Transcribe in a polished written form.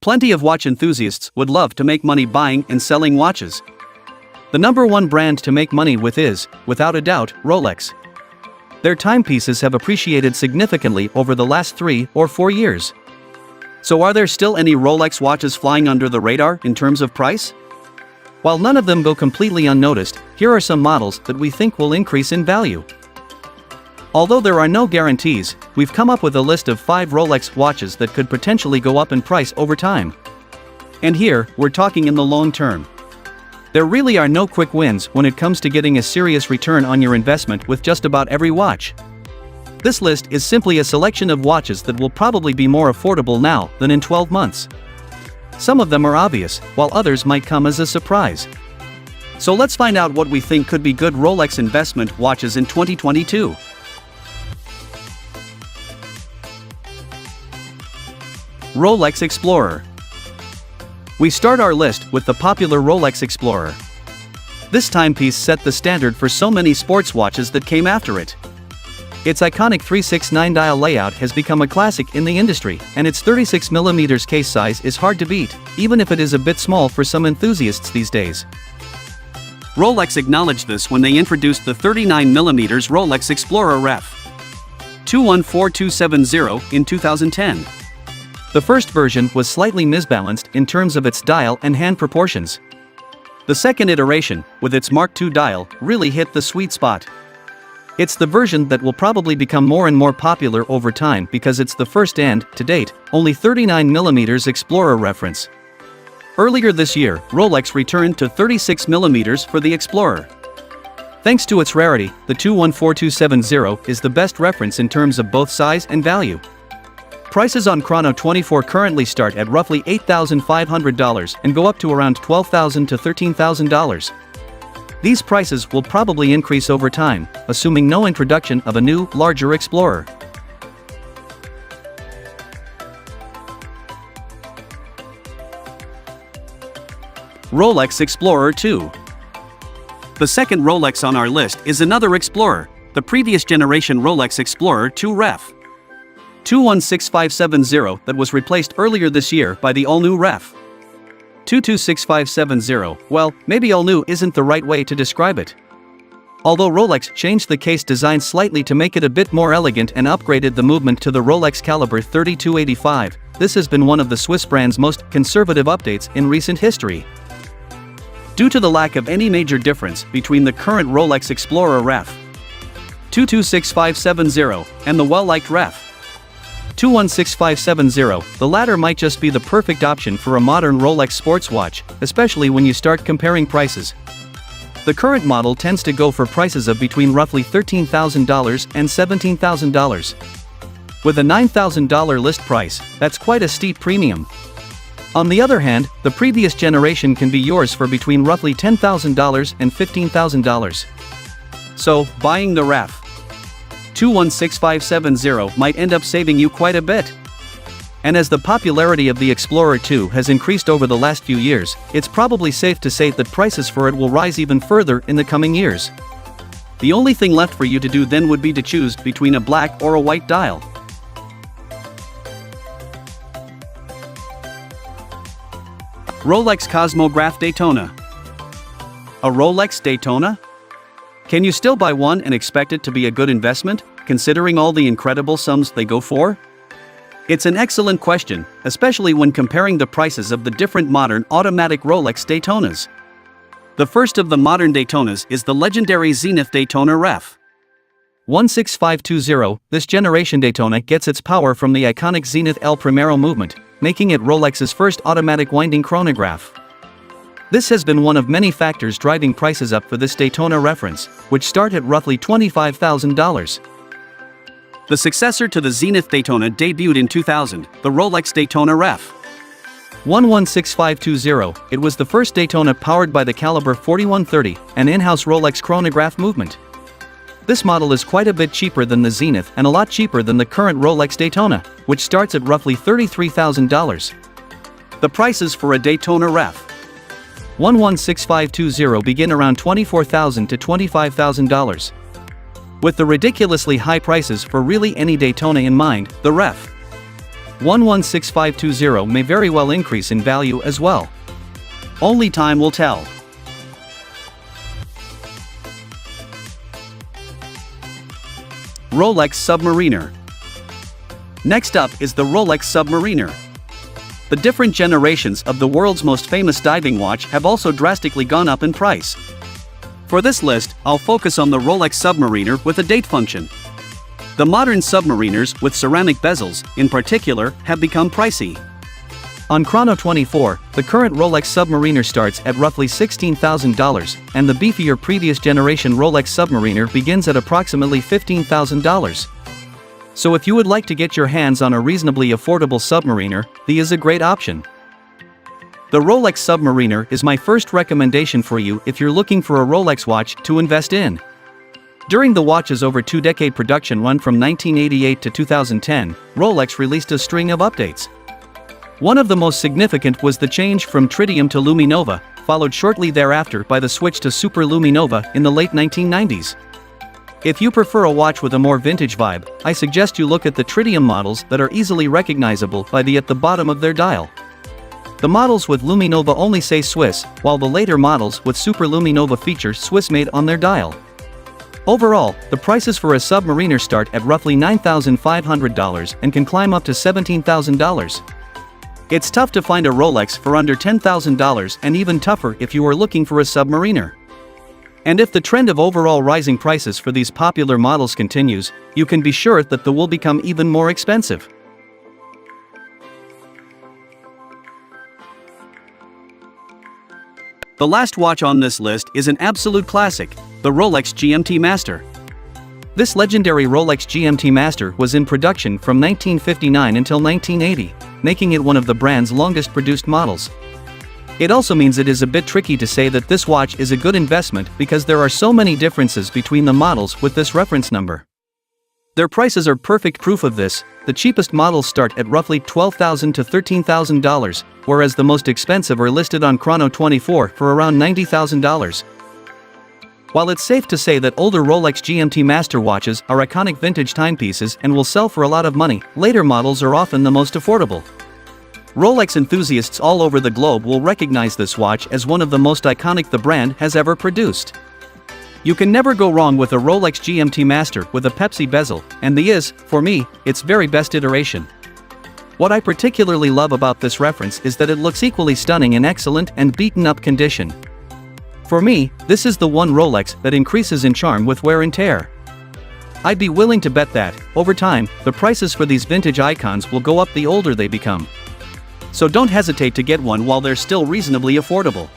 Plenty of watch enthusiasts would love to make money buying and selling watches. The number one brand to make money with is, without a doubt, Rolex. Their timepieces have appreciated significantly over the last 3 or 4 years. So are there still any Rolex watches flying under the radar in terms of price? While none of them go completely unnoticed, here are some models that we think will increase in value. Although there are no guarantees, we've come up with a list of 5 Rolex watches that could potentially go up in price over time. And here, we're talking in the long term. There really are no quick wins when it comes to getting a serious return on your investment with just about every watch. This list is simply a selection of watches that will probably be more affordable now than in 12 months. Some of them are obvious, while others might come as a surprise. So let's find out what we think could be good Rolex investment watches in 2022. Rolex Explorer. We start our list with the popular Rolex Explorer. This timepiece set the standard for so many sports watches that came after it. Its iconic 369 dial layout has become a classic in the industry, and its 36mm case size is hard to beat, even if it is a bit small for some enthusiasts these days. Rolex acknowledged this when they introduced the 39mm Rolex Explorer Ref. 214270 in 2010. The first version was slightly misbalanced in terms of its dial and hand proportions. The second iteration, with its Mark II dial, really hit the sweet spot. It's the version that will probably become more and more popular over time because it's the first and, to date, only 39mm Explorer reference. Earlier this year, Rolex returned to 36mm for the Explorer. Thanks to its rarity, the 214270 is the best reference in terms of both size and value. Prices on Chrono24 currently start at roughly $8,500 and go up to around $12,000 to $13,000. These prices will probably increase over time, assuming no introduction of a new, larger Explorer. Rolex Explorer II. The second Rolex on our list is another Explorer, the previous generation Rolex Explorer II Ref. 216570 that was replaced earlier this year by the all-new Ref. 226570, well, maybe all-new isn't the right way to describe it. Although Rolex changed the case design slightly to make it a bit more elegant and upgraded the movement to the Rolex caliber 3285, this has been one of the Swiss brand's most conservative updates in recent history. Due to the lack of any major difference between the current Rolex Explorer Ref. 226570 and the well-liked Ref. 216570, the latter might just be the perfect option for a modern Rolex sports watch, especially when you start comparing prices. The current model tends to go for prices of between roughly $13,000 and $17,000. With a $9,000 list price, that's quite a steep premium. On the other hand, the previous generation can be yours for between roughly $10,000 and $15,000. So, buying the Ref. 216570 might end up saving you quite a bit. And as the popularity of the Explorer II has increased over the last few years, it's probably safe to say that prices for it will rise even further in the coming years. The only thing left for you to do then would be to choose between a black or a white dial. Rolex Cosmograph Daytona. A Rolex Daytona? Can you still buy one and expect it to be a good investment, considering all the incredible sums they go for? It's an excellent question, especially when comparing the prices of the different modern automatic Rolex Daytonas. The first of the modern Daytonas is the legendary Zenith Daytona Ref. 16520, this generation Daytona gets its power from the iconic Zenith El Primero movement, making it Rolex's first automatic winding chronograph. This has been one of many factors driving prices up for this Daytona reference, which start at roughly $25,000. The successor to the Zenith Daytona debuted in 2000, the Rolex Daytona Ref. 116520, it was the first Daytona powered by the caliber 4130, an in-house Rolex chronograph movement. This model is quite a bit cheaper than the Zenith and a lot cheaper than the current Rolex Daytona, which starts at roughly $33,000. The prices for a Daytona Ref. 116520 begin around $24,000 to $25,000. With the ridiculously high prices for really any Daytona in mind, the Ref. 116520 may very well increase in value as well. Only time will tell. Rolex Submariner. Next up is the Rolex Submariner. The different generations of the world's most famous diving watch have also drastically gone up in price. For this list, I'll focus on the Rolex Submariner with a date function. The modern submariners with ceramic bezels, in particular, have become pricey. On Chrono 24, the current Rolex Submariner starts at roughly $16,000, and the beefier previous generation Rolex Submariner begins at approximately $15,000. So if you would like to get your hands on a reasonably affordable Submariner, the is a great option. The Rolex Submariner is my first recommendation for you if you're looking for a Rolex watch to invest in. During the watch's over two-decade production run from 1988 to 2010, Rolex released a string of updates. One of the most significant was the change from Tritium to Luminova, followed shortly thereafter by the switch to Super Luminova in the late 1990s. If you prefer a watch with a more vintage vibe, I suggest you look at the Tritium models that are easily recognizable by the at the bottom of their dial. The models with Luminova only say Swiss, while the later models with Super Luminova feature Swiss made on their dial. Overall, the prices for a Submariner start at roughly $9,500 and can climb up to $17,000. It's tough to find a Rolex for under $10,000 and even tougher if you are looking for a Submariner. And if the trend of overall rising prices for these popular models continues, you can be sure that they will become even more expensive. The last watch on this list is an absolute classic, the Rolex GMT-Master. This legendary Rolex GMT-Master was in production from 1959 until 1980, making it one of the brand's longest produced models. It also means it is a bit tricky to say that this watch is a good investment because there are so many differences between the models with this reference number. Their prices are perfect proof of this. The cheapest models start at roughly $12,000 to $13,000, whereas the most expensive are listed on Chrono 24 for around $90,000. While it's safe to say that older Rolex GMT Master watches are iconic vintage timepieces and will sell for a lot of money, later models are often the most affordable. Rolex enthusiasts all over the globe will recognize this watch as one of the most iconic the brand has ever produced. You can never go wrong with a Rolex GMT Master with a Pepsi bezel, and the is, for me, its very best iteration. What I particularly love about this reference is that it looks equally stunning in excellent and beaten-up condition. For me, this is the one Rolex that increases in charm with wear and tear. I'd be willing to bet that, over time, the prices for these vintage icons will go up the older they become. So don't hesitate to get one while they're still reasonably affordable.